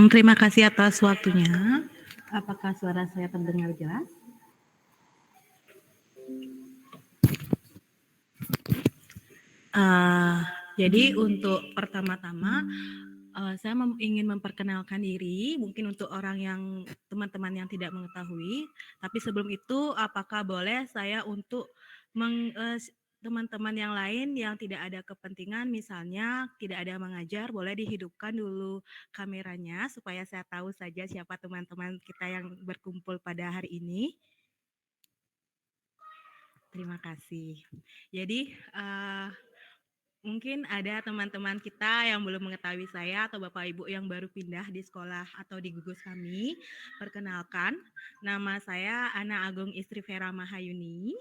Terima kasih atas waktunya. Apakah suara saya terdengar jelas? Jadi untuk pertama-tama saya ingin memperkenalkan diri, mungkin untuk orang yang teman-teman yang tidak mengetahui. Tapi sebelum itu, apakah boleh saya untuk teman-teman yang lain yang tidak ada kepentingan, misalnya tidak ada mengajar, boleh dihidupkan dulu kameranya supaya saya tahu saja siapa teman-teman kita yang berkumpul pada hari ini. Terima kasih. Jadi mungkin ada teman-teman kita yang belum mengetahui saya atau Bapak Ibu yang baru pindah di sekolah atau di gugus kami. Perkenalkan, nama saya Ana Agung Istri Vera Mahayuni.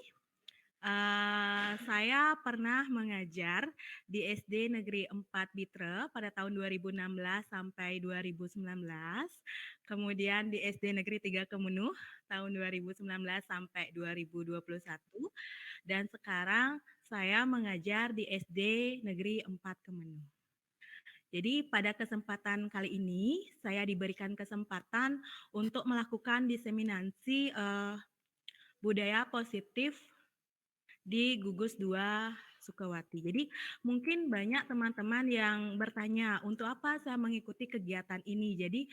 Saya pernah mengajar di SD Negeri 4 Bitre pada tahun 2016 sampai 2019. Kemudian di SD Negeri 3 Kemenuh tahun 2019 sampai 2021. Dan sekarang saya mengajar di SD Negeri 4 Kemenuh. Jadi pada kesempatan kali ini saya diberikan kesempatan untuk melakukan diseminasi budaya positif di Gugus 2 Sukawati. Jadi mungkin banyak teman-teman yang bertanya untuk apa saya mengikuti kegiatan ini. Jadi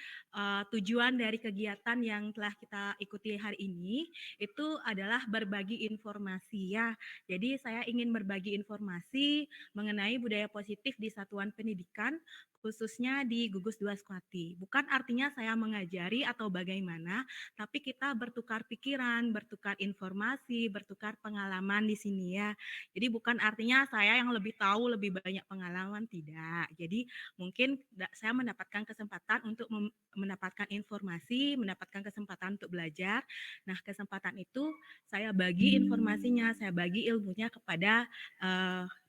tujuan dari kegiatan yang telah kita ikuti hari ini itu adalah berbagi informasi ya. Jadi saya ingin berbagi informasi mengenai budaya positif di satuan pendidikan khususnya di Gugus 2 Sukawati. Bukan artinya saya mengajari atau bagaimana, tapi kita bertukar pikiran, bertukar informasi, bertukar pengalaman di sini ya. Jadi bukan artinya saya yang lebih tahu, lebih banyak pengalaman, tidak. Jadi mungkin saya mendapatkan kesempatan untuk mendapatkan informasi, mendapatkan kesempatan untuk belajar. Nah, kesempatan itu saya bagi informasinya, saya bagi ilmunya kepada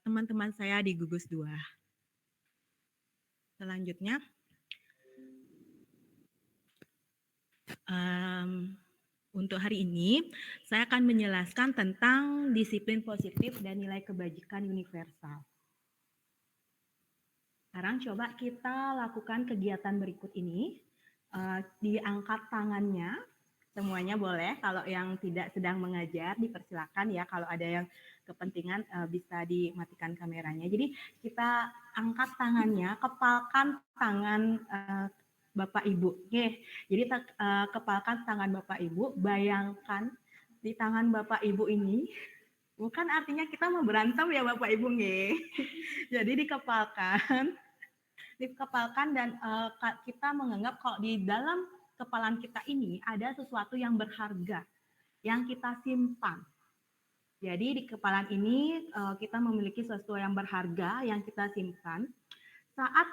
teman-teman saya di Gugus 2. Selanjutnya, untuk hari ini, saya akan menjelaskan tentang disiplin positif dan nilai kebajikan universal. Sekarang coba kita lakukan kegiatan berikut ini. Diangkat tangannya, semuanya boleh. Kalau yang tidak sedang mengajar, dipersilakan ya. Kalau ada yang kepentingan bisa dimatikan kameranya. Jadi kita angkat tangannya, kepalkan tangan Bapak Ibu. Oke. Jadi kepalkan tangan Bapak Ibu, bayangkan di tangan Bapak Ibu ini bukan artinya kita mau berantem ya Bapak Ibu nggih. Jadi dikepalkan dan kita menganggap kalau di dalam kepalan kita ini ada sesuatu yang berharga yang kita simpan. Jadi di kepalan ini kita memiliki sesuatu yang berharga yang kita simpan. Saat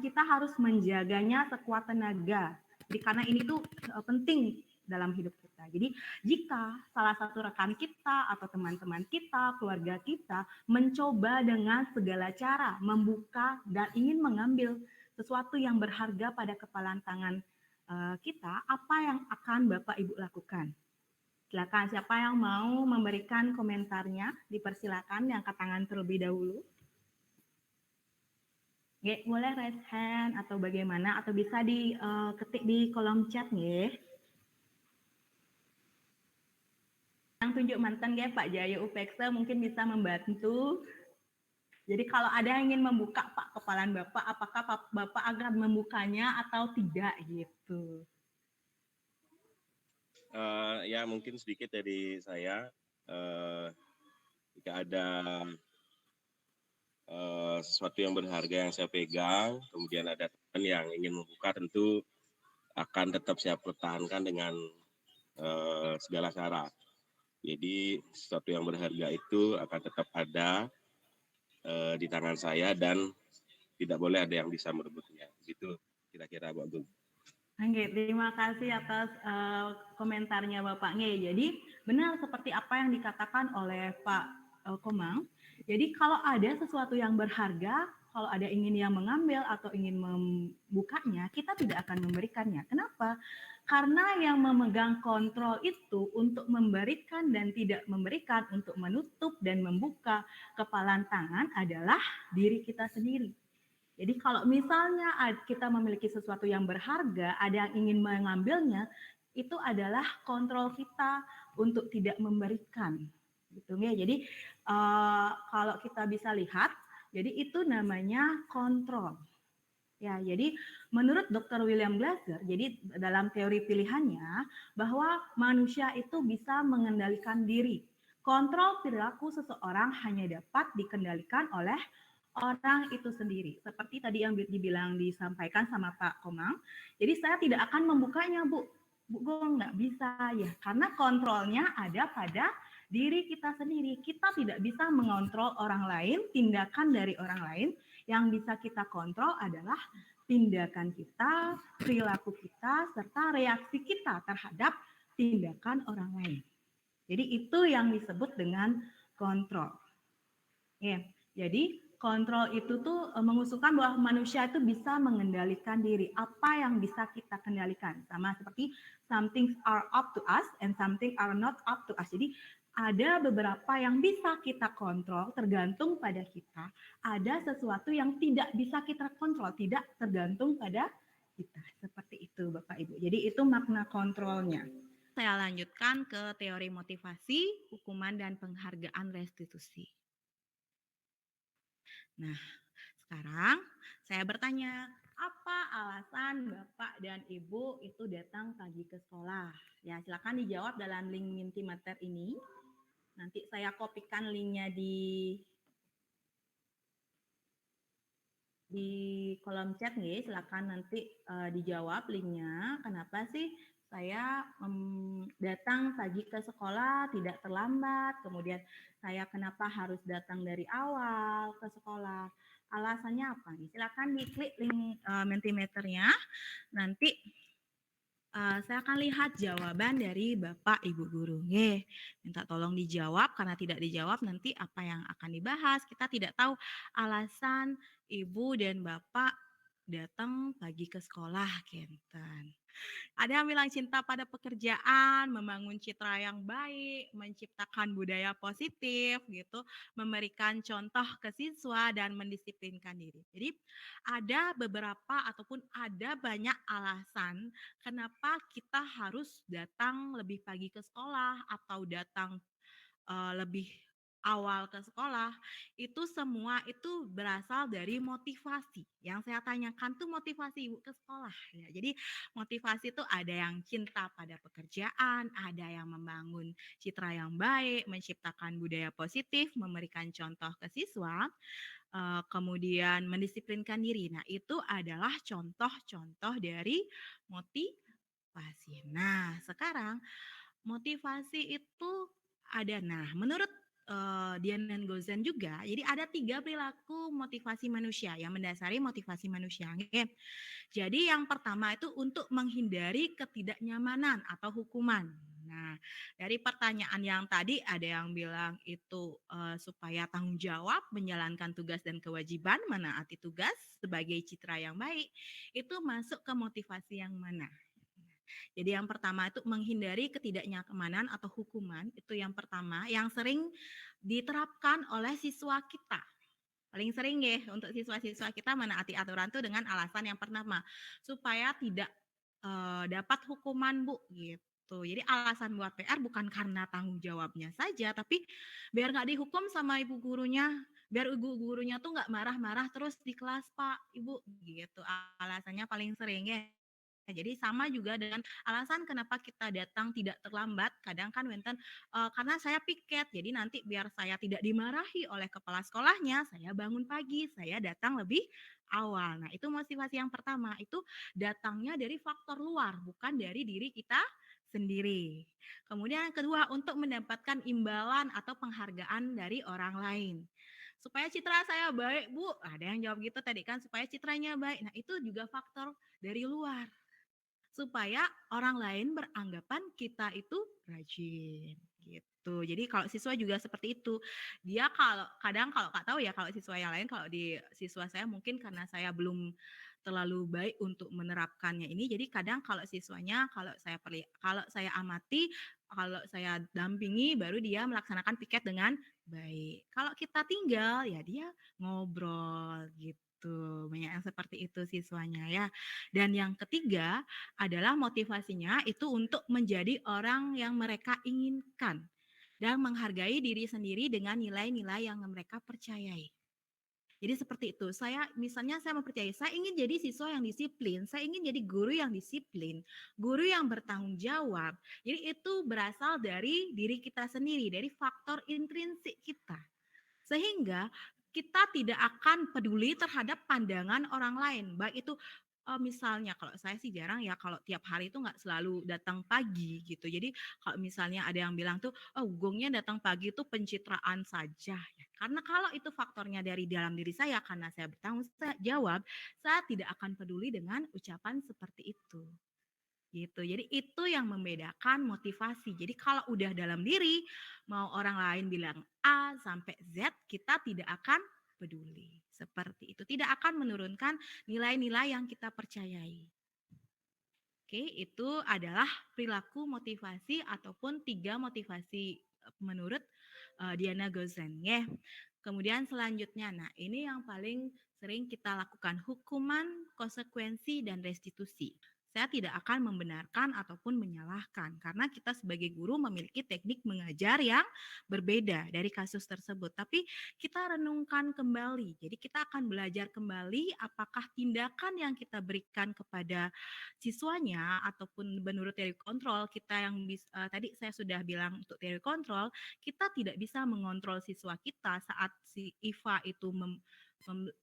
kita harus menjaganya sekuat tenaga. Jadi karena ini tuh penting dalam hidup kita. Jadi jika salah satu rekan kita atau teman-teman kita, keluarga kita mencoba dengan segala cara membuka dan ingin mengambil sesuatu yang berharga pada kepalan tangan kita, apa yang akan Bapak Ibu lakukan? Silakan, siapa yang mau memberikan komentarnya, dipersilakan yang angkat tangan terlebih dahulu. Nggih, boleh raise hand atau bagaimana, atau bisa diketik di kolom chat nggih. Yang tunjuk mantan nggih Pak Jaya Upeksa mungkin bisa membantu. Jadi kalau ada yang ingin membuka Pak kepalan Bapak, apakah Bapak akan membukanya atau tidak gitu? Ya mungkin sedikit dari saya. Jika ada sesuatu yang berharga yang saya pegang, kemudian ada teman yang ingin membuka, tentu akan tetap saya pertahankan dengan segala cara. Jadi sesuatu yang berharga itu akan tetap ada di tangan saya dan tidak boleh ada yang bisa merebutnya. Gitu kira-kira Bu Agung. Oke, terima kasih atas komentarnya Bapak Nge. Jadi benar seperti apa yang dikatakan oleh Pak Komang. Jadi kalau ada sesuatu yang berharga, kalau ada yang mengambil atau ingin membukanya, kita tidak akan memberikannya. Kenapa? Karena yang memegang kontrol itu untuk memberikan dan tidak memberikan, untuk menutup dan membuka kepalan tangan adalah diri kita sendiri. Jadi kalau misalnya kita memiliki sesuatu yang berharga, ada yang ingin mengambilnya, itu adalah kontrol kita untuk tidak memberikan. Gitu ya. Jadi kalau kita bisa lihat, jadi itu namanya kontrol. Ya, jadi menurut Dr. William Glasser, jadi dalam teori pilihannya bahwa manusia itu bisa mengendalikan diri. Kontrol perilaku seseorang hanya dapat dikendalikan oleh orang itu sendiri. Seperti tadi yang disampaikan sama Pak Komang. Jadi saya tidak akan membukanya, Bu. Bu Gong, nggak bisa ya, karena kontrolnya ada pada diri kita sendiri. Kita tidak bisa mengontrol orang lain, tindakan dari orang lain. Yang bisa kita kontrol adalah tindakan kita, perilaku kita, serta reaksi kita terhadap tindakan orang lain. Jadi itu yang disebut dengan kontrol. Ya, jadi kontrol itu tuh mengusulkan bahwa manusia itu bisa mengendalikan diri. Apa yang bisa kita kendalikan? Sama seperti some things are up to us and something are not up to us. Jadi ada beberapa yang bisa kita kontrol tergantung pada kita. Ada sesuatu yang tidak bisa kita kontrol, tidak tergantung pada kita. Seperti itu Bapak Ibu. Jadi itu makna kontrolnya. Saya lanjutkan ke teori motivasi, hukuman, dan penghargaan restitusi. Nah, sekarang saya bertanya, apa alasan Bapak dan Ibu itu datang pagi ke sekolah? Ya, silakan dijawab dalam link Mentimeter ini. Nanti saya kopikan linknya di kolom chat nih, silakan nanti dijawab linknya. Kenapa sih saya datang pagi ke sekolah tidak terlambat, kemudian saya kenapa harus datang dari awal ke sekolah, alasannya apa nih? Silakan diklik link Mentimeternya, nanti saya akan lihat jawaban dari Bapak Ibu Guru. Minta tolong dijawab, karena tidak dijawab nanti apa yang akan dibahas. Kita tidak tahu alasan Ibu dan Bapak datang pagi ke sekolah, Kenten. Ada yang bilang cinta pada pekerjaan, membangun citra yang baik, menciptakan budaya positif gitu, memberikan contoh ke siswa dan mendisiplinkan diri. Jadi ada beberapa ataupun ada banyak alasan kenapa kita harus datang lebih pagi ke sekolah atau datang lebih awal ke sekolah, itu semua itu berasal dari motivasi. Yang saya tanyakan tuh motivasi Ibu ke sekolah ya. Jadi motivasi itu ada yang cinta pada pekerjaan, ada yang membangun citra yang baik, menciptakan budaya positif, memberikan contoh ke siswa, kemudian mendisiplinkan diri. Nah, itu adalah contoh-contoh dari motivasi. Nah, sekarang motivasi itu ada. Nah, menurut Dian dan Gozan juga, jadi ada 3 perilaku motivasi manusia yang mendasari motivasi manusia. Jadi yang pertama itu untuk menghindari ketidaknyamanan atau hukuman. Nah, dari pertanyaan yang tadi ada yang bilang itu supaya tanggung jawab, menjalankan tugas dan kewajiban, menaati tugas sebagai citra yang baik, itu masuk ke motivasi yang mana? Jadi yang pertama itu menghindari ketidaknyamanan atau hukuman, itu yang pertama yang sering diterapkan oleh siswa kita. Paling sering ya untuk siswa-siswa kita menaati aturan itu dengan alasan yang pertama, supaya tidak dapat hukuman Bu gitu. Jadi alasan buat PR bukan karena tanggung jawabnya saja, tapi biar nggak dihukum sama ibu gurunya, biar ibu gurunya tuh nggak marah-marah terus di kelas Pak, Ibu gitu. Alasannya paling sering ya. Jadi sama juga dengan alasan kenapa kita datang tidak terlambat. Kadang kan Wenten karena saya piket. Jadi nanti biar saya tidak dimarahi oleh kepala sekolahnya, saya bangun pagi, saya datang lebih awal. Nah, itu motivasi yang pertama. Itu datangnya dari faktor luar, bukan dari diri kita sendiri. Kemudian yang kedua, untuk mendapatkan imbalan atau penghargaan dari orang lain. Supaya citra saya baik, Bu. Ada yang jawab gitu tadi kan, supaya citranya baik. Nah, itu juga faktor dari luar, supaya orang lain beranggapan kita itu rajin gitu. Jadi kalau siswa juga seperti itu. Dia kalau kadang kalau Kak tahu ya kalau siswa yang lain, kalau di siswa saya mungkin karena saya belum terlalu baik untuk menerapkannya ini. Jadi kadang kalau siswanya kalau saya amati, kalau saya dampingi baru dia melaksanakan piket dengan baik. Kalau kita tinggal ya dia ngobrol gitu. gitu. Banyak yang seperti itu siswanya ya. Dan yang ketiga adalah motivasinya itu untuk menjadi orang yang mereka inginkan dan menghargai diri sendiri dengan nilai-nilai yang mereka percayai. Jadi seperti itu. Saya mempercayai, saya ingin jadi siswa yang disiplin, saya ingin jadi guru yang disiplin, guru yang bertanggung jawab. Jadi itu berasal dari diri kita sendiri, dari faktor intrinsik kita. Sehingga kita tidak akan peduli terhadap pandangan orang lain. Baik itu misalnya kalau saya sih jarang ya kalau tiap hari itu nggak selalu datang pagi gitu. Jadi kalau misalnya ada yang bilang tuh, oh gongnya datang pagi itu pencitraan saja. Karena kalau itu faktornya dari dalam diri saya karena saya bertanggung jawab, saya tidak akan peduli dengan ucapan seperti itu gitu. Jadi itu yang membedakan motivasi. Jadi kalau udah dalam diri, mau orang lain bilang A sampai Z, kita tidak akan peduli. Seperti itu. Tidak akan menurunkan nilai-nilai yang kita percayai. Oke, itu adalah perilaku motivasi ataupun 3 motivasi menurut Diana Gozen. Ya. Kemudian selanjutnya, nah ini yang paling sering kita lakukan, hukuman, konsekuensi, dan restitusi. Saya tidak akan membenarkan ataupun menyalahkan karena kita sebagai guru memiliki teknik mengajar yang berbeda dari kasus tersebut. Tapi kita renungkan kembali. Jadi kita akan belajar kembali apakah tindakan yang kita berikan kepada siswanya ataupun menurut teori kontrol kita yang tadi saya sudah bilang untuk teori kontrol, kita tidak bisa mengontrol siswa kita saat si Iva itu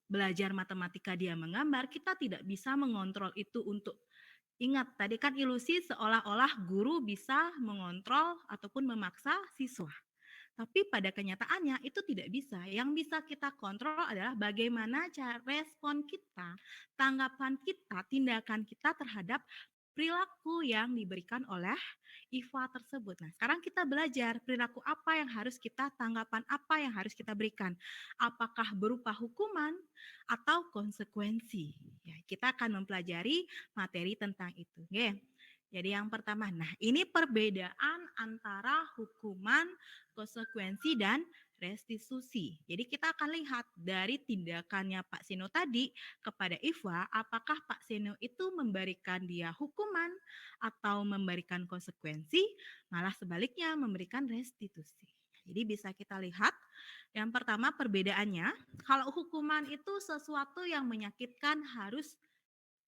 belajar matematika dia menggambar, kita tidak bisa mengontrol itu untuk ingat tadi kan ilusi seolah-olah guru bisa mengontrol ataupun memaksa siswa. Tapi pada kenyataannya itu tidak bisa. Yang bisa kita kontrol adalah bagaimana cara respon kita, tanggapan kita, tindakan kita terhadap perilaku yang diberikan oleh Iva tersebut. Nah, sekarang kita belajar perilaku apa yang harus kita, tanggapan apa yang harus kita berikan. Apakah berupa hukuman atau konsekuensi. Ya, kita akan mempelajari materi tentang itu. Oke. Jadi yang pertama, nah ini perbedaan antara hukuman, konsekuensi, dan restitusi. Jadi kita akan lihat dari tindakannya Pak Seno tadi kepada Iva, apakah Pak Seno itu memberikan dia hukuman atau memberikan konsekuensi, malah sebaliknya memberikan restitusi. Jadi bisa kita lihat, yang pertama perbedaannya, kalau hukuman itu sesuatu yang menyakitkan harus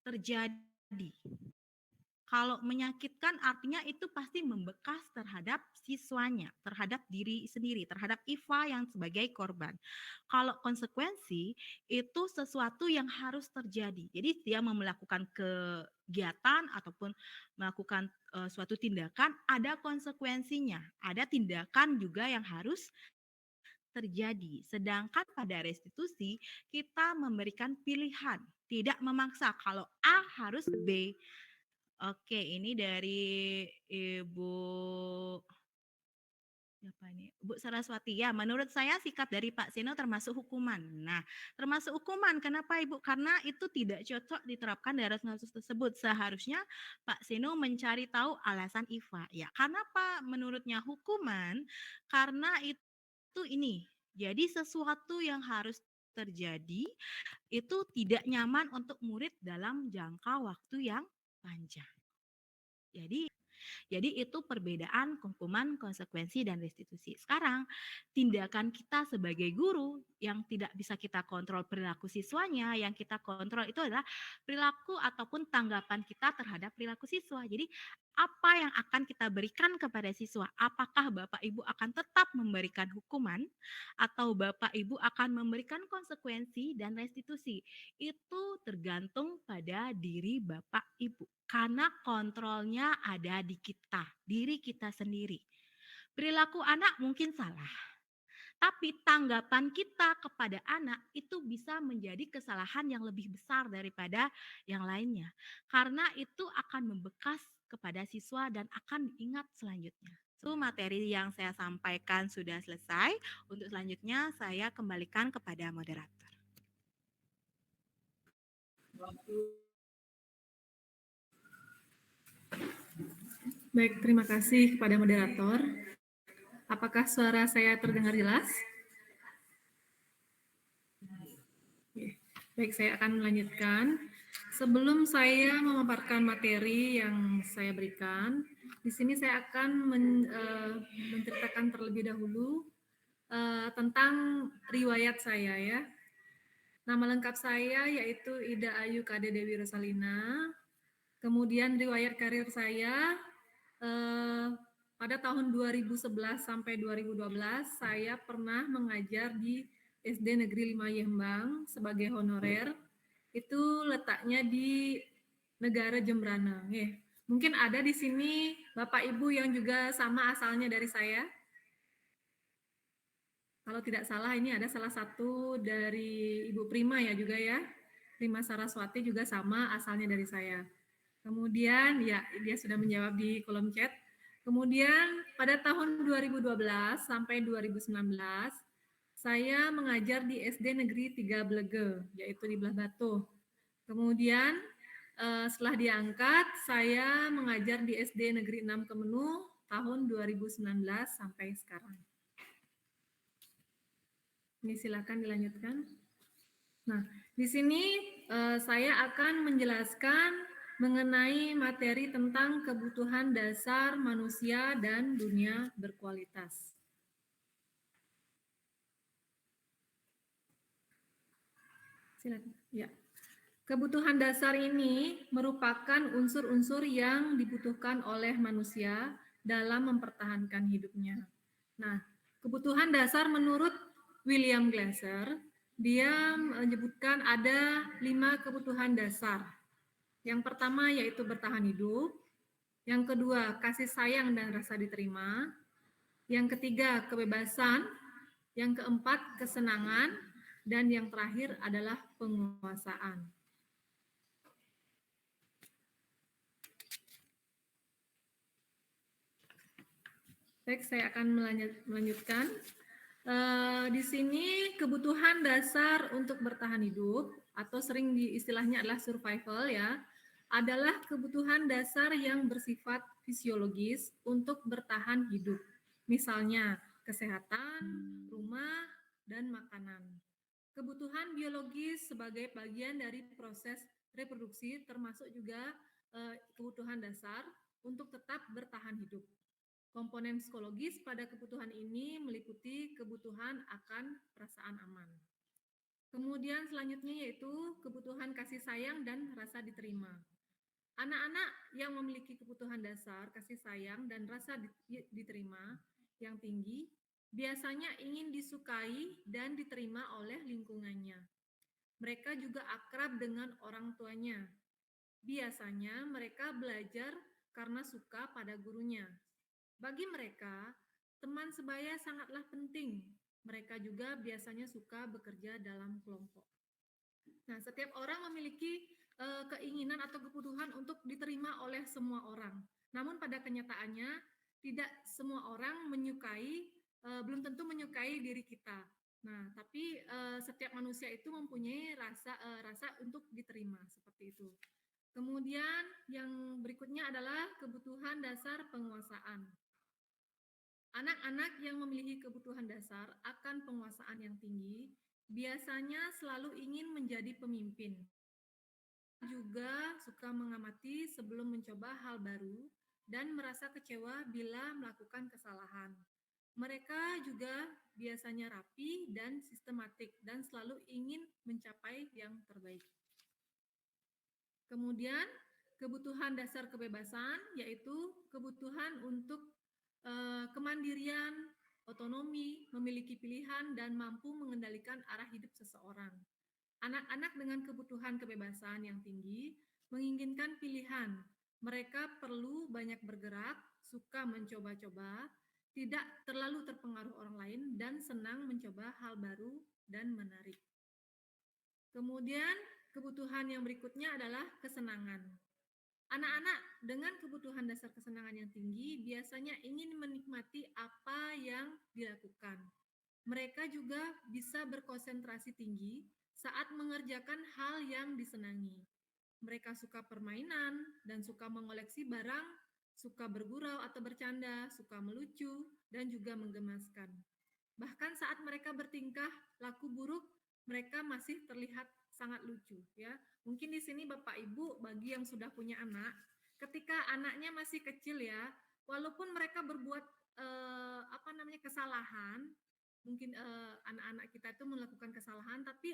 terjadi. Kalau menyakitkan artinya itu pasti membekas terhadap siswanya, terhadap diri sendiri, terhadap Iva yang sebagai korban. Kalau konsekuensi itu sesuatu yang harus terjadi. Jadi dia melakukan kegiatan ataupun melakukan suatu tindakan ada konsekuensinya, ada tindakan juga yang harus terjadi. Sedangkan pada restitusi kita memberikan pilihan, tidak memaksa kalau A harus B. Oke, ini dari Ibu siapa ini? Bu Saraswati. Ya, menurut saya sikap dari Pak Seno termasuk hukuman. Nah, termasuk hukuman. Kenapa Ibu? Karena itu tidak cocok diterapkan dalam kasus tersebut. Seharusnya Pak Seno mencari tahu alasan Iva. Ya, kenapa menurutnya hukuman? Karena itu ini. Jadi sesuatu yang harus terjadi itu tidak nyaman untuk murid dalam jangka waktu yang panjang. Jadi itu perbedaan hukuman, konsekuensi, dan restitusi. Sekarang tindakan kita sebagai guru yang tidak bisa kita kontrol perilaku siswanya, yang kita kontrol itu adalah perilaku ataupun tanggapan kita terhadap perilaku siswa. Jadi apa yang akan kita berikan kepada siswa? Apakah Bapak Ibu akan tetap memberikan hukuman atau Bapak Ibu akan memberikan konsekuensi dan restitusi? Itu tergantung pada diri Bapak Ibu. Karena kontrolnya ada di kita, diri kita sendiri. Perilaku anak mungkin salah, tapi tanggapan kita kepada anak itu bisa menjadi kesalahan yang lebih besar daripada yang lainnya. Karena itu akan membekas kepada siswa dan akan diingat selanjutnya. Itu materi yang saya sampaikan sudah selesai. Untuk selanjutnya saya kembalikan kepada moderator. Baik, terima kasih kepada moderator. Apakah suara saya terdengar jelas? Baik, saya akan melanjutkan. Sebelum saya memaparkan materi yang saya berikan, di sini saya akan menceritakan terlebih dahulu tentang riwayat saya ya. Nama lengkap saya yaitu Ida Ayu Kade Dewi Rosalina. Kemudian riwayat karir saya pada tahun 2011 sampai 2012 saya pernah mengajar di SD Negeri 5 Yembang sebagai honorer. Itu letaknya di negara Jembrana. Mungkin ada di sini Bapak Ibu yang juga sama asalnya dari saya. Kalau tidak salah ini ada salah satu dari Ibu Prima ya juga ya. Prima Saraswati juga sama asalnya dari saya. Kemudian ya dia sudah menjawab di kolom chat. Kemudian pada tahun 2012 sampai 2019 saya mengajar di SD Negeri 3 Blege yaitu di Belah Batu. Kemudian setelah diangkat saya mengajar di SD Negeri 6 Kemenuh tahun 2019 sampai sekarang. Ini silakan dilanjutkan. Nah, di sini saya akan menjelaskan mengenai materi tentang kebutuhan dasar manusia dan dunia berkualitas. Silakan. Ya. Kebutuhan dasar ini merupakan unsur-unsur yang dibutuhkan oleh manusia dalam mempertahankan hidupnya. Nah, kebutuhan dasar menurut William Glasser, dia menyebutkan ada 5 kebutuhan dasar. Yang pertama yaitu bertahan hidup, yang kedua kasih sayang dan rasa diterima, yang ketiga kebebasan, yang keempat kesenangan, dan yang terakhir adalah penguasaan. Baik, saya akan melanjutkan. Di sini kebutuhan dasar untuk bertahan hidup atau sering istilahnya adalah survival ya, adalah kebutuhan dasar yang bersifat fisiologis untuk bertahan hidup. Misalnya kesehatan, rumah, dan makanan. Kebutuhan biologis sebagai bagian dari proses reproduksi termasuk juga kebutuhan dasar untuk tetap bertahan hidup. Komponen psikologis pada kebutuhan ini meliputi kebutuhan akan perasaan aman. Kemudian selanjutnya yaitu kebutuhan kasih sayang dan rasa diterima. Anak-anak yang memiliki kebutuhan dasar kasih sayang dan rasa diterima yang tinggi biasanya ingin disukai dan diterima oleh lingkungannya. Mereka juga akrab dengan orang tuanya. Biasanya mereka belajar karena suka pada gurunya. Bagi mereka, teman sebaya sangatlah penting. Mereka juga biasanya suka bekerja dalam kelompok. Nah, setiap orang memiliki keinginan atau kebutuhan untuk diterima oleh semua orang. Namun pada kenyataannya, tidak semua orang menyukai, belum tentu menyukai diri kita. Nah, tapi setiap manusia itu mempunyai rasa untuk diterima, seperti itu. Kemudian yang berikutnya adalah kebutuhan dasar penguasaan. Anak-anak yang memiliki kebutuhan dasar akan penguasaan yang tinggi biasanya selalu ingin menjadi pemimpin. Juga suka mengamati sebelum mencoba hal baru dan merasa kecewa bila melakukan kesalahan. Mereka juga biasanya rapi dan sistematik dan selalu ingin mencapai yang terbaik. Kemudian kebutuhan dasar kebebasan yaitu kebutuhan untuk kemandirian, otonomi, memiliki pilihan, dan mampu mengendalikan arah hidup seseorang. Anak-anak dengan kebutuhan kebebasan yang tinggi menginginkan pilihan. Mereka perlu banyak bergerak, suka mencoba-coba, tidak terlalu terpengaruh orang lain, dan senang mencoba hal baru dan menarik. Kemudian kebutuhan yang berikutnya adalah kesenangan. Anak-anak dengan kebutuhan dasar kesenangan yang tinggi biasanya ingin menikmati apa yang dilakukan. Mereka juga bisa berkonsentrasi tinggi saat mengerjakan hal yang disenangi. Mereka suka permainan dan suka mengoleksi barang, suka bergurau atau bercanda, suka melucu, dan juga menggemaskan. Bahkan saat mereka bertingkah laku buruk, mereka masih terlihat sangat lucu ya. Mungkin di sini Bapak Ibu bagi yang sudah punya anak, ketika anaknya masih kecil ya, walaupun mereka berbuat kesalahan, mungkin anak-anak kita itu melakukan kesalahan, tapi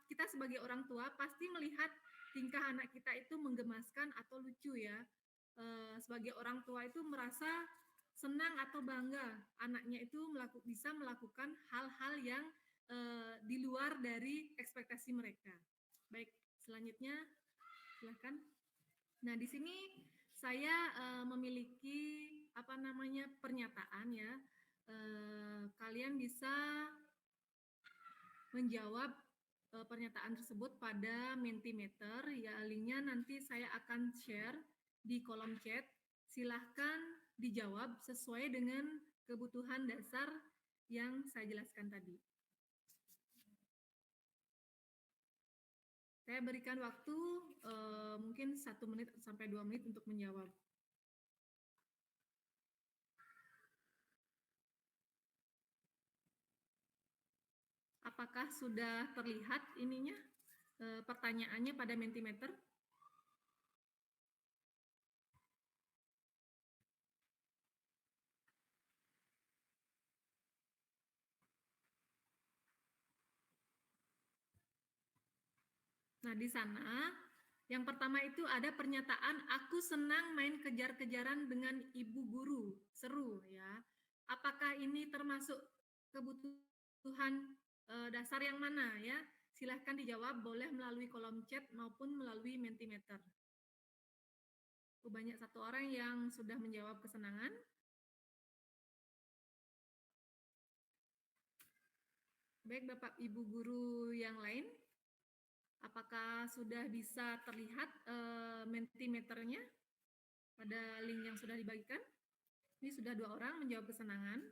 kita sebagai orang tua pasti melihat tingkah anak kita itu menggemaskan atau lucu ya. Sebagai orang tua itu merasa senang atau bangga anaknya itu bisa melakukan hal-hal yang di luar dari ekspektasi mereka. Baik, selanjutnya silakan. Nah, di sini saya memiliki pernyataan ya. Kalian bisa menjawab pernyataan tersebut pada Mentimeter. Ya, linknya nanti saya akan share di kolom chat. Silahkan dijawab sesuai dengan kebutuhan dasar yang saya jelaskan tadi. Saya berikan waktu mungkin 1 menit sampai 2 menit untuk menjawab. Apakah sudah terlihat ininya pertanyaannya pada Mentimeter? Nah, di sana yang pertama itu ada pernyataan aku senang main kejar-kejaran dengan ibu guru. Seru ya. Apakah ini termasuk kebutuhan dasar yang mana ya? Silahkan dijawab boleh melalui kolom chat maupun melalui Mentimeter. Banyak satu orang yang sudah menjawab kesenangan. Baik Bapak Ibu guru yang lain. Apakah sudah bisa terlihat Mentimeternya pada link yang sudah dibagikan? Ini sudah 2 orang menjawab kesenangan.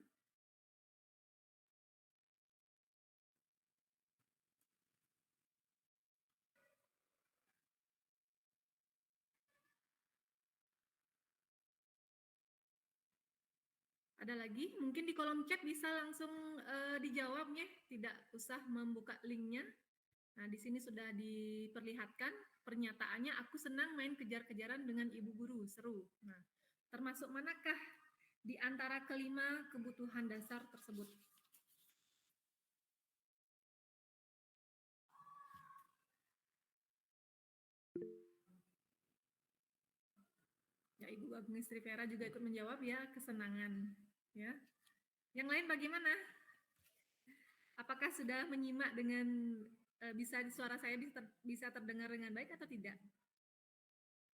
Ada lagi? Mungkin di kolom chat bisa langsung dijawabnya, tidak usah membuka linknya. Nah, di sini sudah diperlihatkan pernyataannya, aku senang main kejar-kejaran dengan ibu guru, seru. Nah, termasuk manakah di antara kelima kebutuhan dasar tersebut? Ya, Ibu Agnes Rivera juga ikut menjawab ya, kesenangan. Ya. Yang lain bagaimana? Apakah sudah menyimak dengan suara saya bisa terdengar dengan baik atau tidak?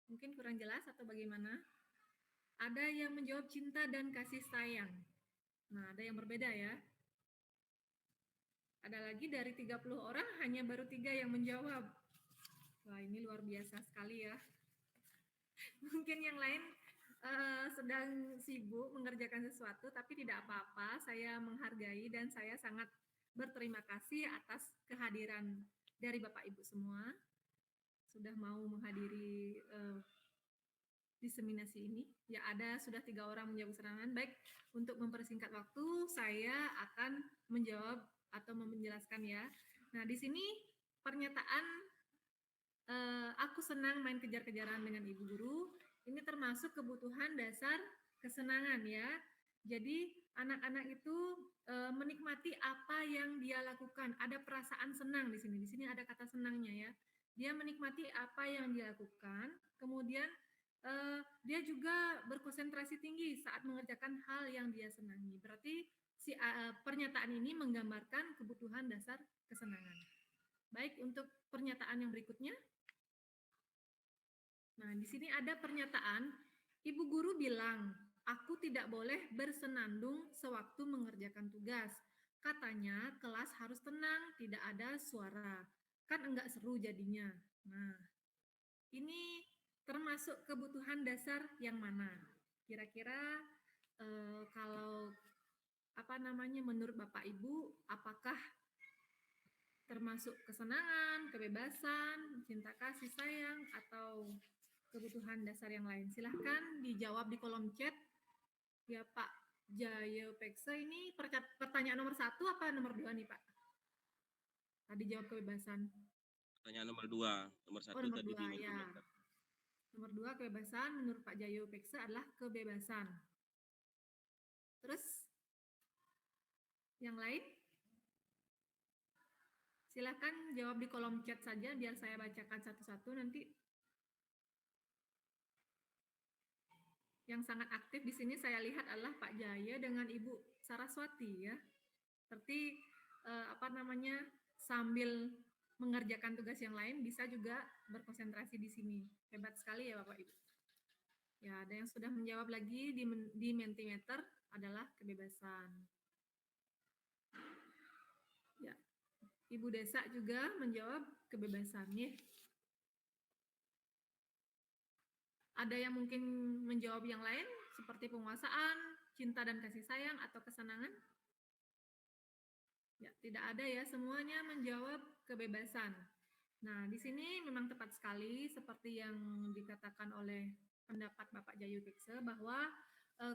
Mungkin kurang jelas atau bagaimana? Ada yang menjawab cinta dan kasih sayang. Nah, ada yang berbeda ya. Ada lagi dari 30 orang hanya baru 3 yang menjawab. Wah, ini luar biasa sekali ya. Mungkin yang lain sedang sibuk mengerjakan sesuatu, tapi tidak apa-apa. Saya menghargai dan saya sangat berterima kasih atas kehadiran dari Bapak Ibu semua. Sudah mau menghadiri diseminasi ini. Ya, sudah 3 orang menjawab kesenangan. Baik, untuk mempersingkat waktu, saya akan menjawab atau menjelaskan ya. Nah, di sini pernyataan aku senang main kejar-kejaran dengan ibu guru, ini termasuk kebutuhan dasar kesenangan ya. Jadi anak-anak itu menikmati apa yang dia lakukan. Ada perasaan senang di sini. Di sini ada kata senangnya ya. Dia menikmati apa yang dia lakukan. Kemudian dia juga berkonsentrasi tinggi saat mengerjakan hal yang dia senangi. Berarti pernyataan ini menggambarkan kebutuhan dasar kesenangan. Baik, untuk pernyataan yang berikutnya. Nah, di sini ada pernyataan, ibu guru bilang, aku tidak boleh bersenandung sewaktu mengerjakan tugas. Katanya kelas harus tenang, tidak ada suara. Kan enggak seru jadinya. Nah, ini termasuk kebutuhan dasar yang mana? Kira-kira kalau menurut Bapak Ibu, apakah termasuk kesenangan, kebebasan, cinta kasih sayang, atau kebutuhan dasar yang lain? Silahkan dijawab di kolom chat. Ya Pak Jayo Peksa, ini pertanyaan nomor 1 apa nomor 2 nih Pak? Tadi jawab kebebasan. Pertanyaan nomor 2, nomor 1 nomor tadi di 2 ya. Mentimeter. Nomor 2 kebebasan menurut Pak Jayo Peksa adalah kebebasan. Terus yang lain? Silakan jawab di kolom chat saja biar saya bacakan satu-satu nanti. Yang sangat aktif di sini saya lihat adalah Pak Jaya dengan Ibu Saraswati ya. Seperti sambil mengerjakan tugas yang lain bisa juga berkonsentrasi di sini. Hebat sekali ya Bapak Ibu. Ya, ada yang sudah menjawab lagi di Mentimeter adalah kebebasan. Ya, Ibu Desa juga menjawab kebebasannya. Ada yang mungkin menjawab yang lain seperti penguasaan, cinta dan kasih sayang atau kesenangan? Ya, tidak ada ya, semuanya menjawab kebebasan. Nah, di sini memang tepat sekali seperti yang dikatakan oleh pendapat Bapak Jayu Peksa bahwa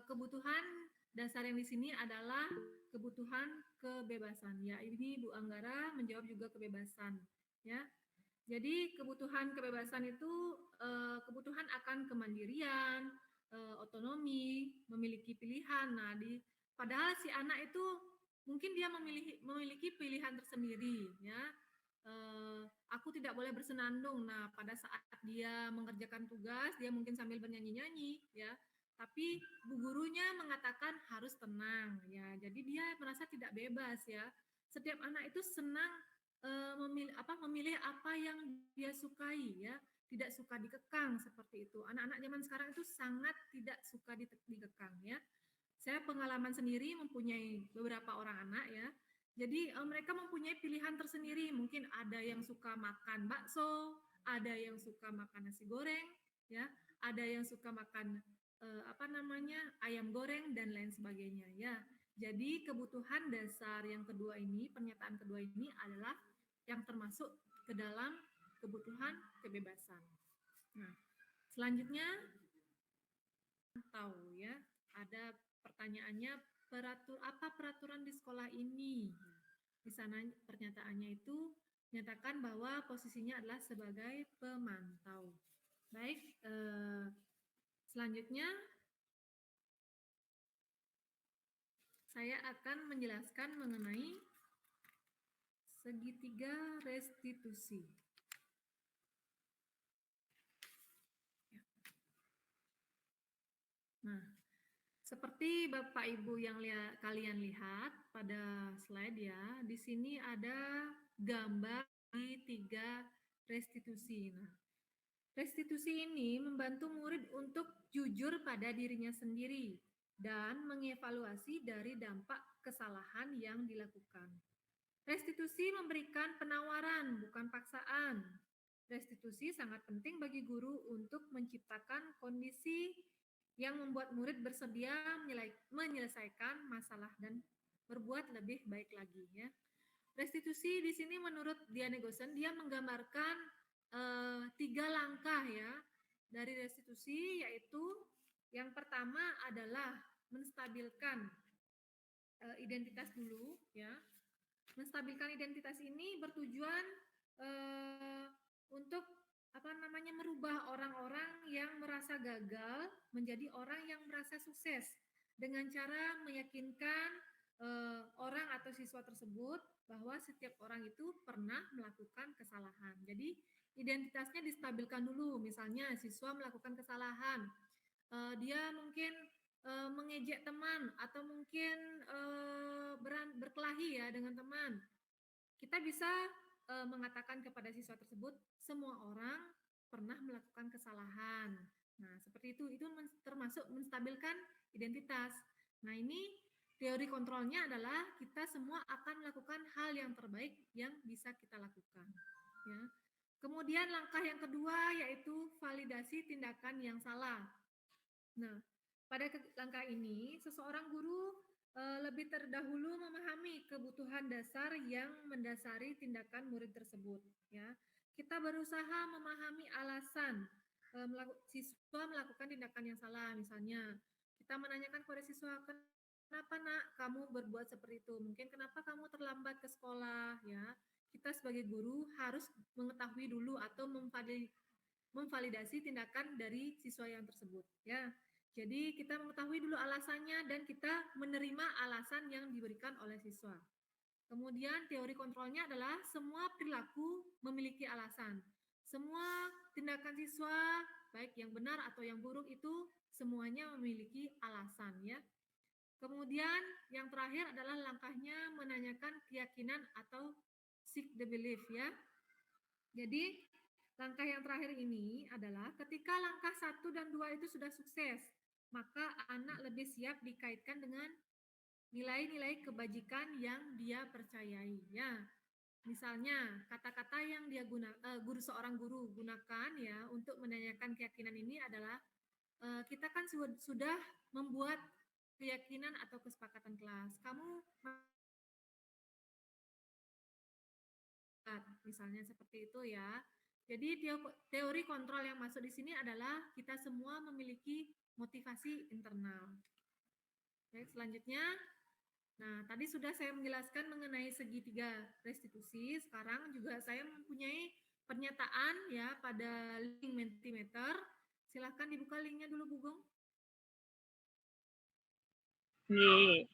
kebutuhan dasar yang di sini adalah kebutuhan kebebasan. Ya, ini Bu Anggara menjawab juga kebebasan. Ya, jadi kebutuhan kebebasan itu kebutuhan akan kemandirian, otonomi, memiliki pilihan. Nah, padahal si anak itu mungkin dia memiliki pilihan tersendiri, ya. Aku tidak boleh bersenandung. Nah, pada saat dia mengerjakan tugas, dia mungkin sambil bernyanyi-nyanyi, ya. Tapi bu gurunya mengatakan harus tenang, ya. Jadi dia merasa tidak bebas, ya. Setiap anak itu senang memilih apa yang dia sukai, ya. Tidak suka dikekang seperti itu. Anak-anak zaman sekarang itu sangat tidak suka dikekang, ya. Saya pengalaman sendiri mempunyai beberapa orang anak, ya. Jadi mereka mempunyai pilihan tersendiri. Mungkin ada yang suka makan bakso, ada yang suka makan nasi goreng, ya, ada yang suka makan ayam goreng dan lain sebagainya, ya. Jadi kebutuhan dasar yang kedua ini, pernyataan kedua ini adalah yang termasuk ke dalam kebutuhan kebebasan. Nah, selanjutnya tahu ya, ada pertanyaannya apa peraturan di sekolah ini? Di sana pernyataannya itu menyatakan bahwa posisinya adalah sebagai pemantau. Baik, selanjutnya saya akan menjelaskan mengenai segitiga restitusi. Nah, seperti Bapak Ibu yang kalian lihat pada slide ya, di sini ada gambar di 3 restitusi. Nah, restitusi ini membantu murid untuk jujur pada dirinya sendiri dan mengevaluasi dari dampak kesalahan yang dilakukan. Restitusi memberikan penawaran, bukan paksaan. Restitusi sangat penting bagi guru untuk menciptakan kondisi yang membuat murid bersedia menyelesaikan masalah dan berbuat lebih baik lagi, ya. Restitusi di sini menurut Diane Gosen dia menggambarkan 3 langkah ya dari restitusi, yaitu yang pertama adalah menstabilkan identitas dulu, ya. Menstabilkan identitas ini bertujuan untuk merubah orang-orang yang merasa gagal menjadi orang yang merasa sukses dengan cara meyakinkan orang atau siswa tersebut bahwa setiap orang itu pernah melakukan kesalahan. Jadi identitasnya distabilkan dulu. Misalnya siswa melakukan kesalahan, dia mungkin mengejek teman atau mungkin berkelahi ya dengan teman. Kita bisa mengatakan kepada siswa tersebut, semua orang pernah melakukan kesalahan. Nah, seperti itu termasuk menstabilkan identitas. Nah, ini teori kontrolnya adalah kita semua akan melakukan hal yang terbaik yang bisa kita lakukan. Ya. Kemudian langkah yang kedua yaitu validasi tindakan yang salah. Nah, pada langkah ini seseorang guru lebih terdahulu memahami kebutuhan dasar yang mendasari tindakan murid tersebut. Ya, kita berusaha memahami alasan siswa melakukan tindakan yang salah. Misalnya, kita menanyakan kepada siswa, kenapa nak kamu berbuat seperti itu? Mungkin kenapa kamu terlambat ke sekolah? Ya, kita sebagai guru harus mengetahui dulu atau memvalidasi tindakan dari siswa yang tersebut ya. Jadi kita mengetahui dulu alasannya dan kita menerima alasan yang diberikan oleh siswa. Kemudian teori kontrolnya adalah semua perilaku memiliki alasan. Semua tindakan siswa, baik yang benar atau yang buruk itu semuanya memiliki alasan ya. Kemudian yang terakhir adalah langkahnya menanyakan keyakinan atau seek the belief ya. Jadi langkah yang terakhir ini adalah ketika langkah 1 dan 2 itu sudah sukses, maka anak lebih siap dikaitkan dengan nilai-nilai kebajikan yang dia percayai ya. Misalnya kata-kata yang dia seorang guru gunakan ya untuk menanyakan keyakinan ini adalah kita kan sudah membuat keyakinan atau kesepakatan kelas. Kamu misalnya seperti itu ya. Jadi teori kontrol yang masuk di sini adalah kita semua memiliki motivasi internal. Baik, selanjutnya. Nah, tadi sudah saya menjelaskan mengenai segitiga restitusi. Sekarang juga saya mempunyai pernyataan ya pada link Mentimeter. Silahkan dibuka linknya dulu, Bu Gong. Iya.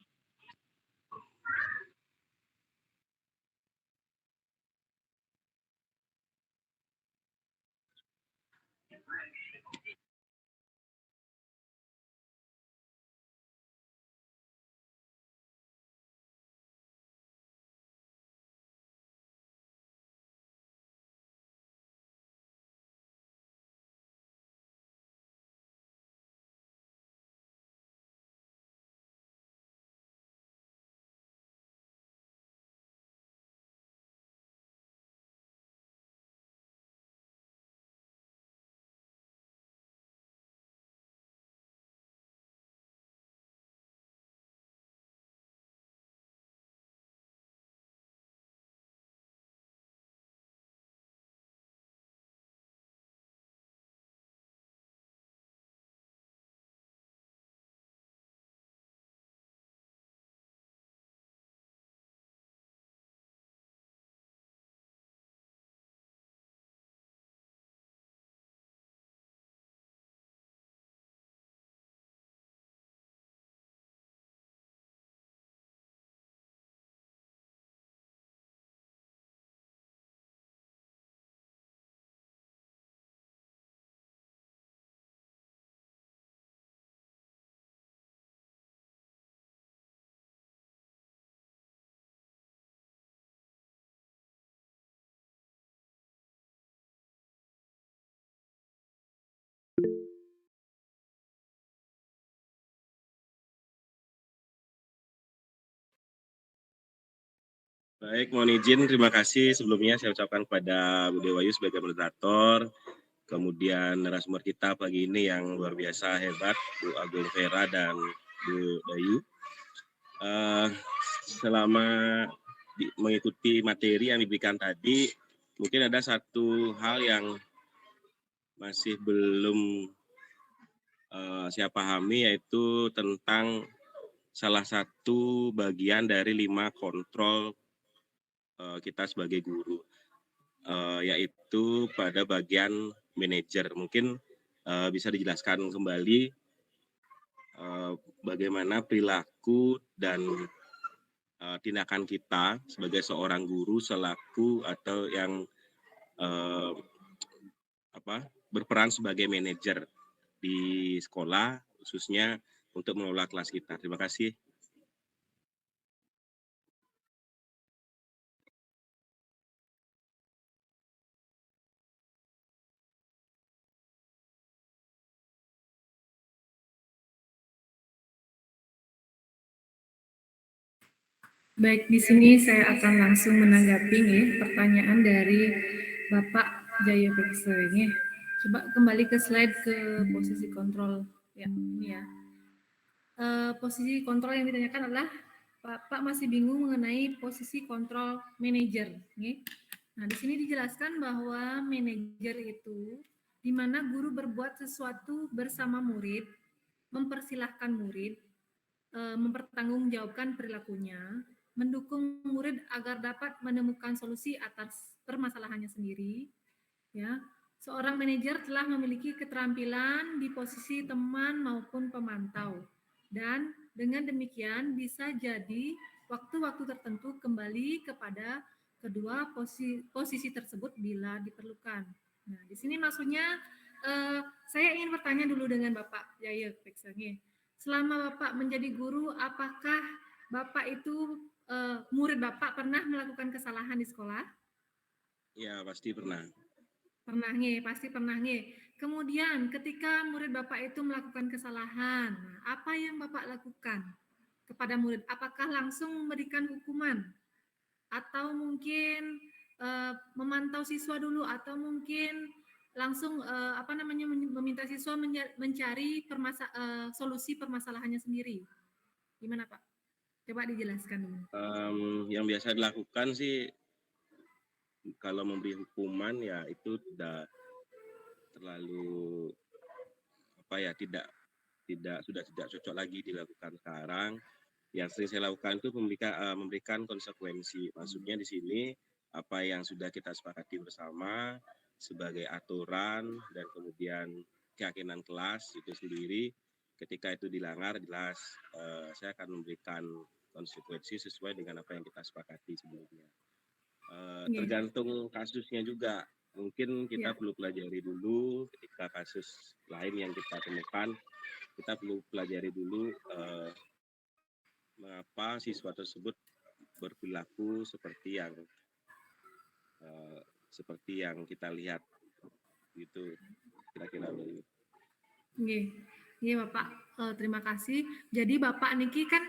Baik, mohon izin, terima kasih sebelumnya saya ucapkan kepada Bu Dewayu sebagai moderator, kemudian narasumber kita pagi ini yang luar biasa hebat, Bu Agung Vera dan Bu Dayu. Selama mengikuti materi yang diberikan tadi, mungkin ada satu hal yang masih belum saya pahami, yaitu tentang salah satu bagian dari 5 kontrol kita sebagai guru, yaitu pada bagian manajer. Mungkin bisa dijelaskan kembali bagaimana perilaku dan tindakan kita sebagai seorang guru selaku atau yang berperan sebagai manajer di sekolah, khususnya untuk mengelola kelas kita. Terima kasih. Baik, di sini saya akan langsung menanggapi nih pertanyaan dari Bapak Jaya Peksa ini. Coba kembali ke slide ke posisi kontrol ya, ini ya. Posisi kontrol yang ditanyakan adalah Bapak masih bingung mengenai posisi kontrol manajer. Nah, di sini dijelaskan bahwa manajer itu di mana guru berbuat sesuatu bersama murid, mempersilahkan murid, mempertanggungjawabkan perilakunya, mendukung murid agar dapat menemukan solusi atas permasalahannya sendiri. Ya, seorang manajer telah memiliki keterampilan di posisi teman maupun pemantau, dan dengan demikian bisa jadi waktu-waktu tertentu kembali kepada kedua posisi tersebut bila diperlukan. Nah, di sini maksudnya saya ingin bertanya dulu dengan Bapak Yaya Peksange. Selama Bapak menjadi guru, apakah Bapak itu murid Bapak pernah melakukan kesalahan di sekolah? Ya, pasti pernah. Pernah nge, pasti pernah nge. Kemudian ketika murid Bapak itu melakukan kesalahan, nah, apa yang Bapak lakukan kepada murid? Apakah langsung memberikan hukuman? Atau mungkin memantau siswa dulu? Atau mungkin langsung meminta siswa mencari solusi permasalahannya sendiri? Gimana Pak? Coba dijelaskan dulu. Yang biasa dilakukan sih kalau memberi hukuman ya itu tidak terlalu sudah tidak cocok lagi dilakukan sekarang. Yang sering saya lakukan itu memberikan konsekuensi. Maksudnya di sini apa yang sudah kita sepakati bersama sebagai aturan dan kemudian keyakinan kelas itu sendiri, ketika itu dilanggar jelas saya akan memberikan konsekuensi sesuai dengan apa yang kita sepakati sebelumnya. Tergantung kasusnya juga. Mungkin kita perlu pelajari dulu ketika kasus lain yang kita temukan, kita perlu pelajari dulu mengapa siswa tersebut berperilaku seperti yang kita lihat gitu, kira-kira begitu. Iya Bapak, terima kasih. Jadi Bapak Niki kan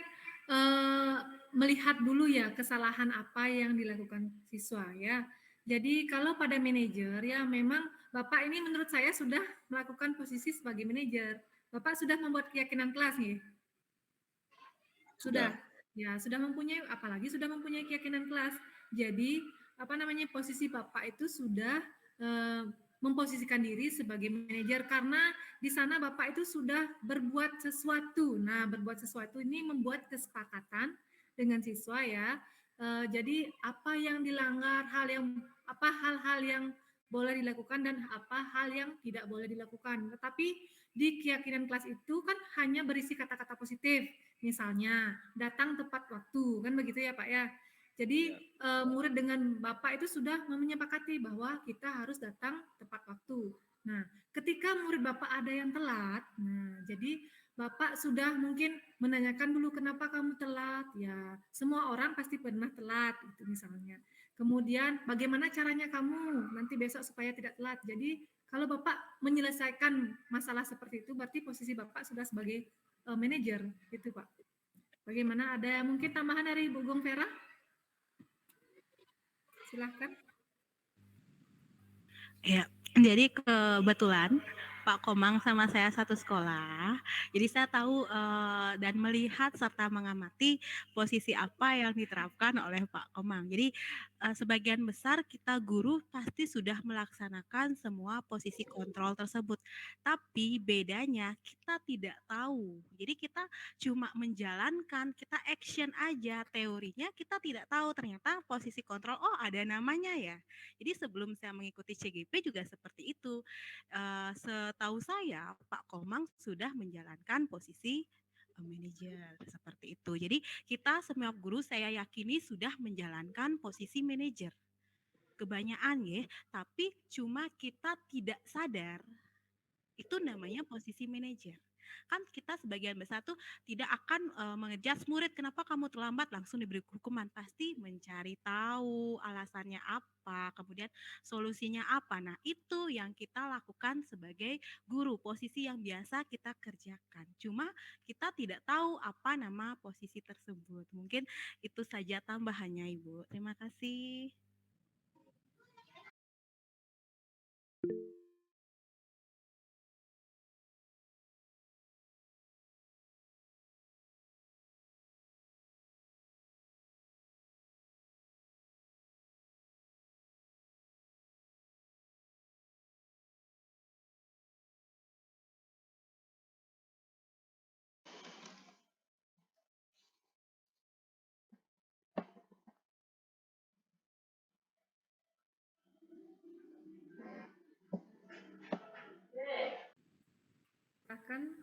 melihat dulu ya kesalahan apa yang dilakukan siswa ya. Jadi kalau pada manajer ya memang Bapak ini menurut saya sudah melakukan posisi sebagai manajer. Bapak sudah membuat keyakinan kelas nih. Sudah. Ya, sudah mempunyai, apalagi sudah mempunyai keyakinan kelas. Jadi, posisi Bapak itu sudah memposisikan diri sebagai manajer karena di sana Bapak itu sudah berbuat sesuatu. Nah, berbuat sesuatu ini membuat kesepakatan dengan siswa ya. Jadi apa yang dilanggar, hal-hal yang boleh dilakukan dan apa hal yang tidak boleh dilakukan. Tetapi di keyakinan kelas itu kan hanya berisi kata-kata positif. Misalnya datang tepat waktu, kan begitu ya Pak ya. Jadi murid dengan Bapak itu sudah menyepakati bahwa kita harus datang tepat waktu. Nah, ketika murid Bapak ada yang telat, nah jadi Bapak sudah mungkin menanyakan dulu kenapa kamu telat. Ya, semua orang pasti pernah telat itu misalnya. Kemudian bagaimana caranya kamu nanti besok supaya tidak telat. Jadi kalau Bapak menyelesaikan masalah seperti itu berarti posisi Bapak sudah sebagai manajer gitu Pak. Bagaimana, ada mungkin tambahan dari Bu Gong Vera? Silahkan. Ya, jadi kebetulan Pak Komang sama saya satu sekolah. Jadi saya tahu dan melihat serta mengamati posisi apa yang diterapkan oleh Pak Komang. Jadi sebagian besar kita guru pasti sudah melaksanakan semua posisi kontrol tersebut. Tapi bedanya kita tidak tahu. Jadi kita cuma menjalankan, kita action aja. Teorinya kita tidak tahu ternyata posisi kontrol, oh ada namanya ya. Jadi sebelum saya mengikuti CGP juga seperti itu. Setahu saya Pak Komang sudah menjalankan posisi manajer seperti itu. Jadi kita semua guru saya yakini sudah menjalankan posisi manajer. Kebanyakan ya, tapi cuma kita tidak sadar itu namanya posisi manajer. Kan kita sebagian besar tuh tidak akan mengejudge murid kenapa kamu terlambat langsung diberi hukuman, pasti mencari tahu alasannya apa, kemudian solusinya apa. Nah, itu yang kita lakukan sebagai guru, posisi yang biasa kita kerjakan. Cuma kita tidak tahu apa nama posisi tersebut. Mungkin itu saja tambahannya, Ibu. Terima kasih.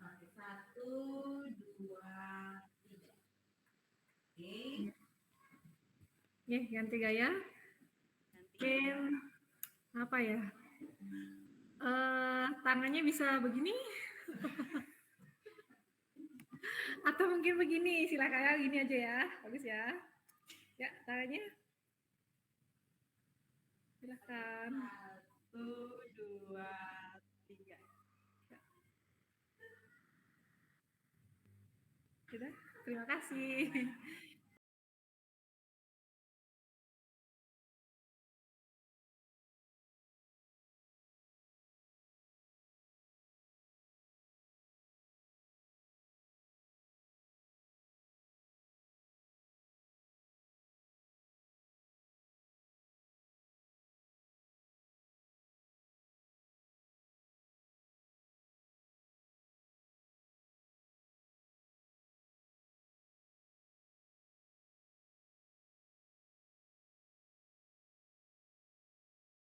Oke, 1, 2, 3. Oke. Oke, ganti gaya. Mungkin apa ya? Tangannya bisa begini atau mungkin begini. Silakan ya, gini aja ya. Bagus ya. Ya, tangannya. Silakan. 1, 2, 3. Sudah. Terima kasih.